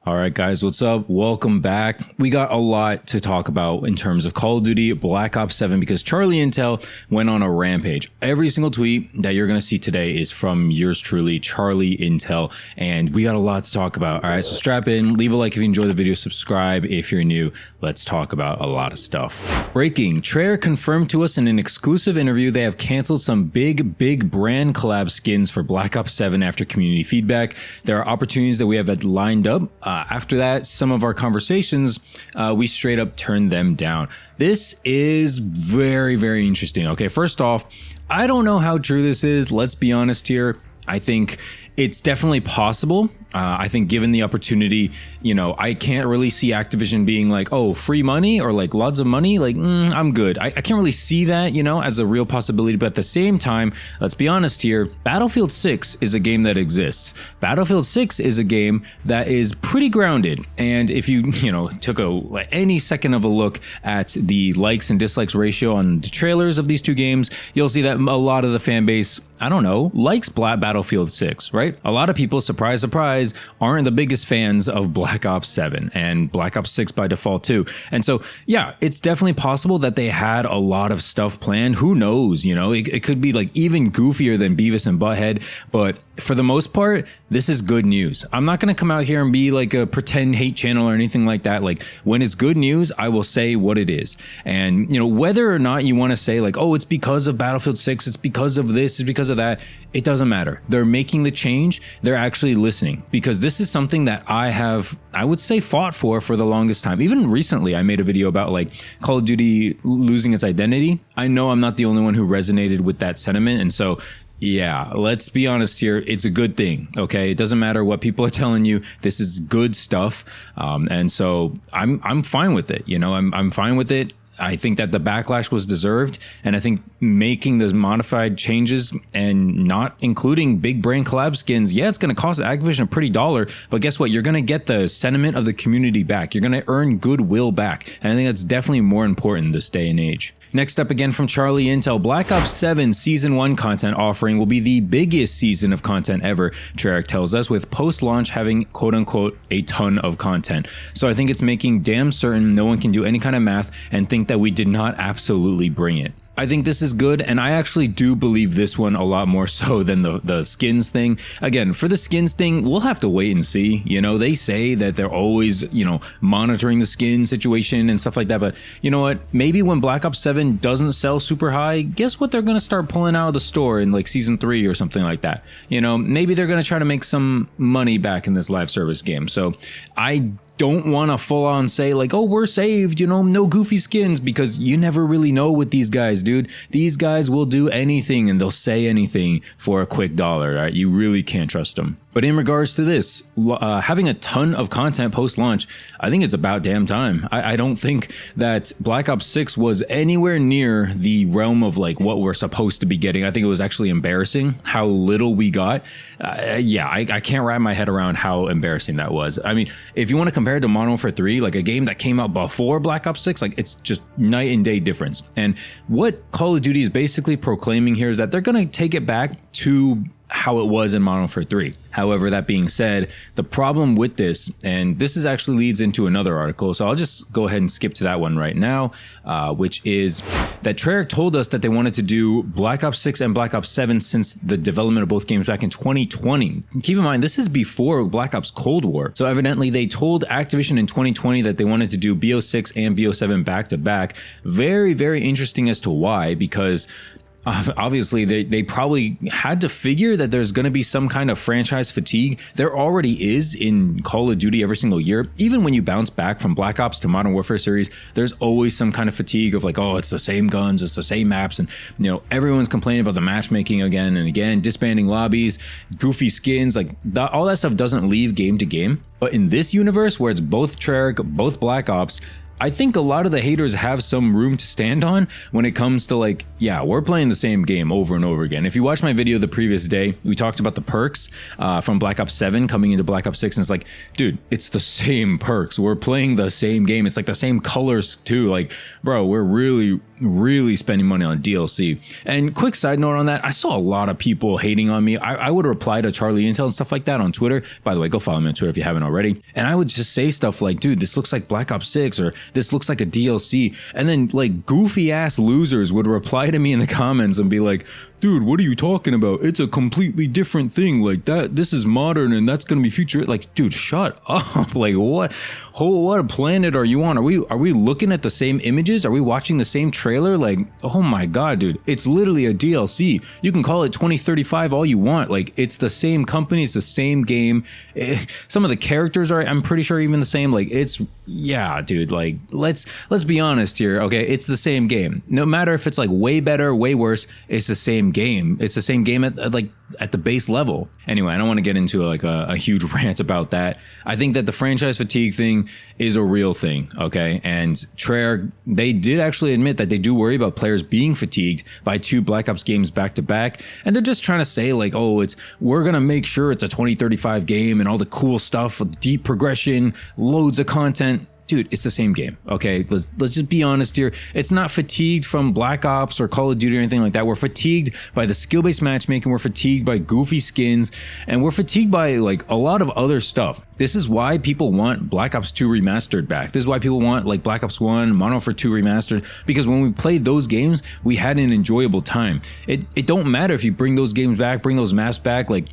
All right, guys, what's up? Welcome back. We got a lot to talk about in terms of Call of Duty Black Ops 7 because Charlie Intel went on a rampage. Every single tweet that you're going to see today is from yours truly, Charlie Intel, and we got a lot to talk about. All right, so strap in, leave a like if you enjoy the video, subscribe if you're new. Let's talk about a lot of stuff. Breaking, Treyarch confirmed to us in an exclusive interview they have canceled some big brand collab skins for Black Ops 7 after community feedback. There are opportunities that we have lined up. After that, some of our conversations, we straight up turned them down. This is very interesting. Okay, first off, I don't know how true this is. Let's be honest here. I think it's definitely possible. I think given the opportunity, you know, I can't really see Activision being like, oh, free money or like lots of money. Like, I'm good. I can't really see that, you know, as a real possibility. But at the same time, let's be honest here. Battlefield 6 is a game that exists. Battlefield 6 is a game that is pretty grounded. And if you took any second of a look at the likes and dislikes ratio on the trailers of these two games, you'll see that a lot of the fan base, I don't know, likes Battlefield 6, right? A lot of people, surprise, aren't the biggest fans of Black Ops 7 and Black Ops 6 by default too. And so, yeah, it's definitely possible that they had a lot of stuff planned. Who knows? You know, it could be like even goofier than Beavis and Butthead. But for the most part, this is good news. I'm not going to come out here and be like a pretend hate channel or anything like that. Like when it's good news, I will say what it is. And, you know, whether or not you want to say like, oh, it's because of Battlefield 6, it's because of this, it's because of that, it doesn't matter. They're making the change. They're actually listening, because this is something that I would say fought for the longest time. Even recently, I made a video about like Call of Duty losing its identity. I know I'm not the only one who resonated with that sentiment. And so, yeah, let's be honest here. It's a good thing. Okay. It doesn't matter what people are telling you. This is good stuff. And so I'm fine with it. You know, I'm fine with it. I think that the backlash was deserved, and I think making those modified changes and not including big brand collab skins, yeah, it's going to cost Activision a pretty dollar, but guess what? You're going to get the sentiment of the community back. You're going to earn goodwill back, and I think that's definitely more important this day and age. Next up, again from Charlie Intel, Black Ops 7 Season 1 content offering will be the biggest season of content ever, Treyarch tells us, with post-launch having quote-unquote a ton of content. So I think it's making damn certain no one can do any kind of math and think that we did not absolutely bring it. I think this is good, and I actually do believe this one a lot more so than the skins thing. Again, for the skins thing, we'll have to wait and see. You know, they say that they're always, you know, monitoring the skin situation and stuff like that, but you know what? Maybe when Black Ops 7 doesn't sell super high, guess what they're going to start pulling out of the store in like Season 3 or something like that. You know, maybe they're going to try to make some money back in this live service game. So I don't want to full on say like, oh, we're saved, you know, no goofy skins, because you never really know with these guys, dude. These guys will do anything and they'll say anything for a quick dollar, right? You really can't trust them. But in regards to this, having a ton of content post-launch, I think it's about damn time. I don't think that Black Ops 6 was anywhere near the realm of like what we're supposed to be getting. I think it was actually embarrassing how little we got. Yeah, I can't wrap my head around how embarrassing that was. I mean, if you want to compare it to Modern Warfare 3, like a game that came out before Black Ops 6, like it's just night and day difference. And what Call of Duty is basically proclaiming here is that they're going to take it back to how it was in Modern Warfare 3. However, that being said, the problem with this, and this is actually leads into another article, so I'll just go ahead and skip to that one right now, which is that Treyarch told us that they wanted to do Black Ops 6 and Black Ops 7 since the development of both games back in 2020. Keep in mind, this is before Black Ops Cold War. So evidently they told Activision in 2020 that they wanted to do BO6 and BO7 back to back. Very interesting as to why, because obviously they probably had to figure that there's going to be some kind of franchise fatigue. There already is in Call of Duty every single year. Even when you bounce back from Black Ops to Modern Warfare series, there's always some kind of fatigue of like, oh, it's the same guns, it's the same maps, and you know, everyone's complaining about the matchmaking again and again, disbanding lobbies, goofy skins, like all that stuff doesn't leave game to game. But in this universe where it's both Treyarch, both Black Ops, I think a lot of the haters have some room to stand on when it comes to like, yeah, we're playing the same game over and over again. If you watch my video the previous day, we talked about the perks from Black Ops 7 coming into Black Ops 6, and it's like, dude, it's the same perks. We're playing the same game. It's like the same colors too. Like, bro, we're really spending money on DLC. And quick side note on that, I saw a lot of people hating on me. I would reply to Charlie Intel and stuff like that on Twitter. By the way, go follow me on Twitter if you haven't already. And I would just say stuff like, dude, this looks like Black Ops 6, or this looks like a DLC. And then like goofy ass losers would reply to me in the comments and be like, dude, what are you talking about? It's a completely different thing. Like that, this is modern and that's going to be future. Like, dude, shut up. Like what planet are you on? Are we looking at the same images? Are we watching the same trailer? Like, oh my God, dude, it's literally a DLC. You can call it 2035 all you want. Like it's the same company. It's the same game. Some of the characters are, I'm pretty sure, even the same. Like it's, yeah, dude, like let's be honest here. Okay. It's the same game. No matter if it's like way better, way worse, it's the same game. It's the same game at the base level. Anyway, I don't want to get into like a huge rant about that. I think that the franchise fatigue thing is a real thing. Okay. And Treyarch, they did actually admit that they do worry about players being fatigued by 2 Black Ops games back to back. And they're just trying to say like, oh, we're going to make sure it's a 2035 game and all the cool stuff, deep progression, loads of content. Dude, it's the same game. Okay, let's just be honest here. It's not fatigued from Black Ops or Call of Duty or anything like that. We're fatigued by the skill-based matchmaking. We're fatigued by goofy skins, and we're fatigued by like a lot of other stuff. This is why people want Black Ops 2 remastered back. This is why people want like Black Ops 1, Modern Warfare 2 remastered, because when we played those games, we had an enjoyable time. It don't matter if you bring those games back, bring those maps back, like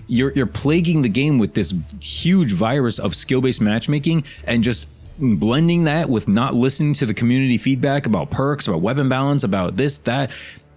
you're plaguing the game with this huge virus of skill-based matchmaking and just blending that with not listening to the community feedback about perks, about weapon balance, about this, that.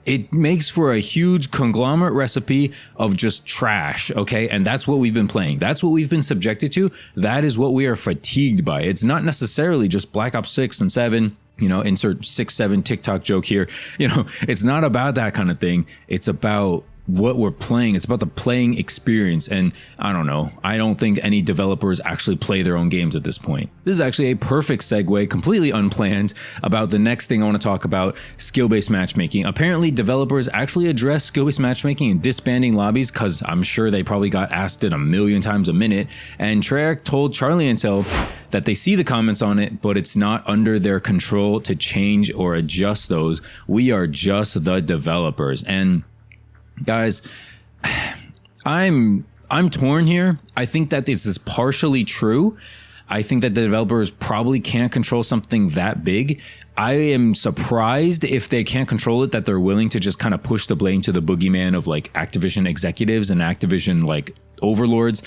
It makes for a huge conglomerate recipe of just trash, okay? And that's what we've been playing. That's what we've been subjected to. That is what we are fatigued by. It's not necessarily just Black Ops 6 and 7, you know, insert 6-7 TikTok joke here. You know, it's not about that kind of thing. It's about what we're playing. It's about the playing experience. And I don't know, I don't think any developers actually play their own games at this point. This is actually a perfect segue, completely unplanned, about the next thing I want to talk about, skill-based matchmaking. Apparently developers actually address skill-based matchmaking and disbanding lobbies, because I'm sure they probably got asked it a million times a minute. And Treyarch told Charlie Intel that they see the comments on it, but it's not under their control to change or adjust those. We are just the developers. And guys, I'm torn here. I think that this is partially true. I think that the developers probably can't control something that big. I am surprised if they can't control it, that they're willing to just kind of push the blame to the boogeyman of like Activision executives and Activision like overlords.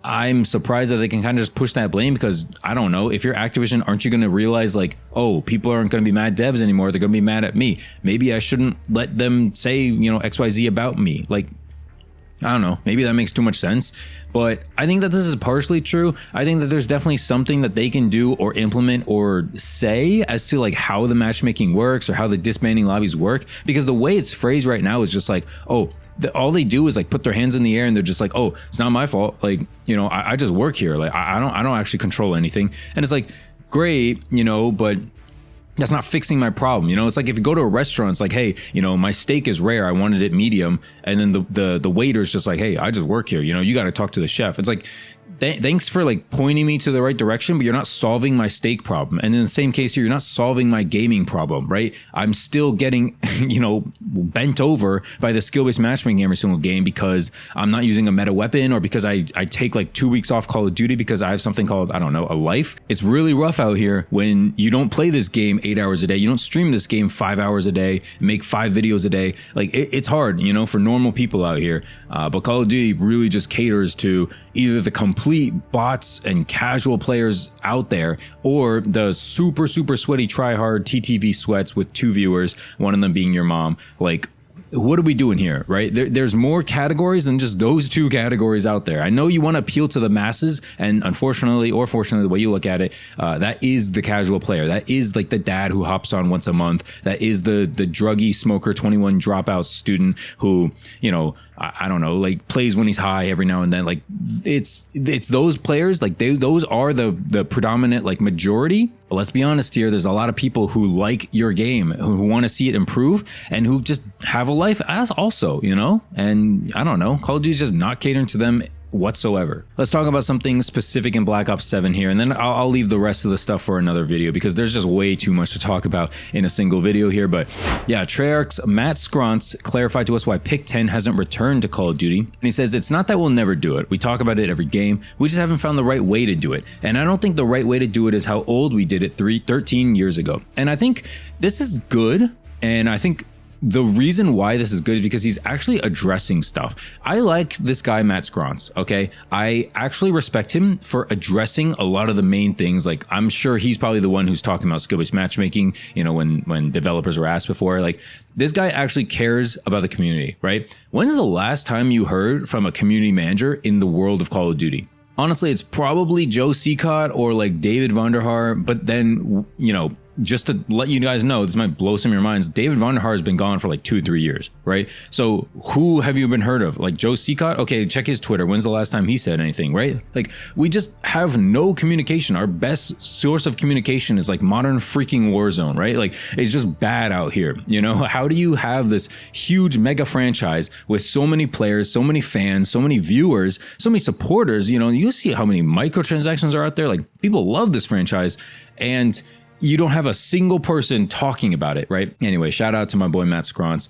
I'm surprised that they can kind of just push that blame, because I don't know, if you're Activision, aren't you going to realize like, oh, people aren't going to be mad devs anymore. They're going to be mad at me. Maybe I shouldn't let them say, you know, XYZ about me. Like, I don't know, maybe that makes too much sense, but I think that this is partially true. I think that there's definitely something that they can do or implement or say as to like how the matchmaking works or how the disbanding lobbies work, because the way it's phrased right now is just like, oh, all they do is like put their hands in the air and they're just like, oh, it's not my fault. Like, you know, I just work here. Like, I don't actually control anything. And it's like, great, you know, but that's not fixing my problem. You know, it's like if you go to a restaurant, it's like, hey, you know, my steak is rare, I wanted it medium. And then the waiter's just like, hey, I just work here. You know, you got to talk to the chef. It's like, thanks for like pointing me to the right direction, but you're not solving my steak problem. And in the same case here, you're not solving my gaming problem, right? I'm still getting, you know, bent over by the skill-based matchmaking every single game because I'm not using a meta weapon, or because I take like 2 weeks off Call of Duty because I have something called, I don't know, a life. It's really rough out here when you don't play this game 8 hours a day. You don't stream this game 5 hours a day, make 5 videos a day. Like it's hard, you know, for normal people out here. But Call of Duty really just caters to either the complete bots and casual players out there, or the super sweaty try-hard TTV sweats with 2 viewers, one of them being your mom. Like, what are we doing here, right? There's more categories than just those 2 categories out there. I know you want to appeal to the masses, and unfortunately or fortunately, the way you look at it, that is the casual player. That is like the dad who hops on once a month. That is the druggy smoker 21 dropout student who, you know, I don't know, like plays when he's high every now and then. Like it's those players, like those are the predominant like majority. But let's be honest here, there's a lot of people who like your game, who want to see it improve, and who just have a life as also, you know? And I don't know, Call of Duty is just not catering to them whatsoever. Let's talk about something specific in Black Ops 7 here, and then I'll leave the rest of the stuff for another video because there's just way too much to talk about in a single video here. But yeah, Treyarch's Matt Scrontz clarified to us why Pick 10 hasn't returned to Call of Duty. And he says, it's not that we'll never do it. We talk about it every game. We just haven't found the right way to do it. And I don't think the right way to do it is how old we did it 13 years ago. And I think this is good. And I think the reason why this is good is because he's actually addressing stuff. I like this guy, Matt Scrontz, okay? I actually respect him for addressing a lot of the main things. Like, I'm sure he's probably the one who's talking about skill-based matchmaking, you know, when developers were asked before. Like, this guy actually cares about the community, right? When's the last time you heard from a community manager in the world of Call of Duty? Honestly, it's probably Joe Seacott or like David Vonderhaar, but then, you know, just to let you guys know, this might blow some of your minds, David Vonderhaar has been gone for like 2-3 years, right? So who have you been heard of? Like Joe Seacott? Okay, check his Twitter. When's the last time he said anything, right? Like, we just have no communication. Our best source of communication is like modern freaking Warzone, right? Like, it's just bad out here, you know? How do you have this huge mega franchise with so many players, so many fans, so many viewers, so many supporters, you know? You see how many microtransactions are out there. Like, people love this franchise, and you don't have a single person talking about it, right? Anyway, shout out to my boy Matt Scrontz.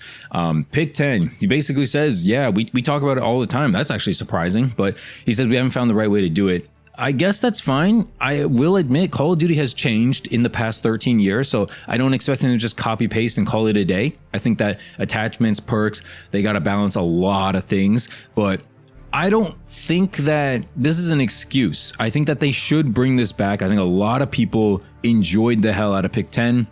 Pick 10, he basically says, yeah, we talk about it all the time. That's actually surprising, but he says we haven't found the right way to do it. I guess that's fine. I will admit Call of Duty has changed in the past 13 years, so I don't expect them to just copy paste and call it a day. I think that attachments, perks, they got to balance a lot of things, but I don't think that this is an excuse. I think that they should bring this back. I think a lot of people enjoyed the hell out of Pick 10.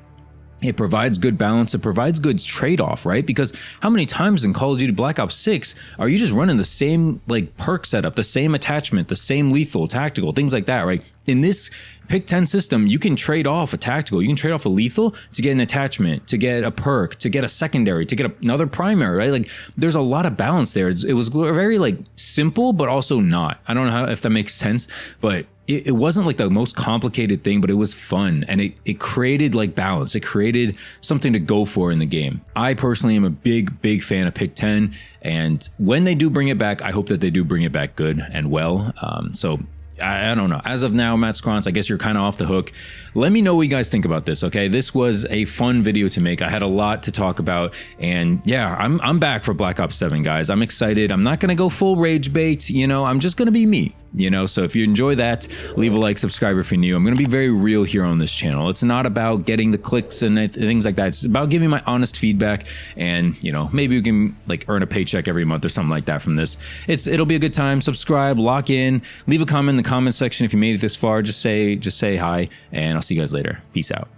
It provides good balance. It provides good trade-off, right? Because how many times in Call of Duty Black Ops 6 are you just running the same like perk setup, the same attachment, the same lethal, tactical, things like that, right? In this Pick 10 system, you can trade off a tactical, you can trade off a lethal to get an attachment, to get a perk, to get a secondary, to get another primary, right? Like, there's a lot of balance there. It was very like simple, but also not. I don't know if that makes sense, but it wasn't like the most complicated thing, but it was fun, and it created like balance. It created something to go for in the game. I personally am a big fan of Pick 10, and when they do bring it back, I hope that they do bring it back good and well. So I don't know. As of now, Matt Scrontz, I guess you're kind of off the hook. Let me know what you guys think about this, okay? This was a fun video to make. I had a lot to talk about, and yeah, I'm back for Black Ops 7, guys. I'm excited. I'm not going to go full rage bait, you know? I'm just going to be me, you know? So if you enjoy that, leave a like, subscribe if you're new. I'm going to be very real here on this channel. It's not about getting the clicks and things like that. It's about giving my honest feedback, and, you know, maybe we can like earn a paycheck every month or something like that from this. It'll be a good time. Subscribe, lock in, leave a comment in the comment section if you made it this far. Just say hi, and I'll see you guys later. Peace out.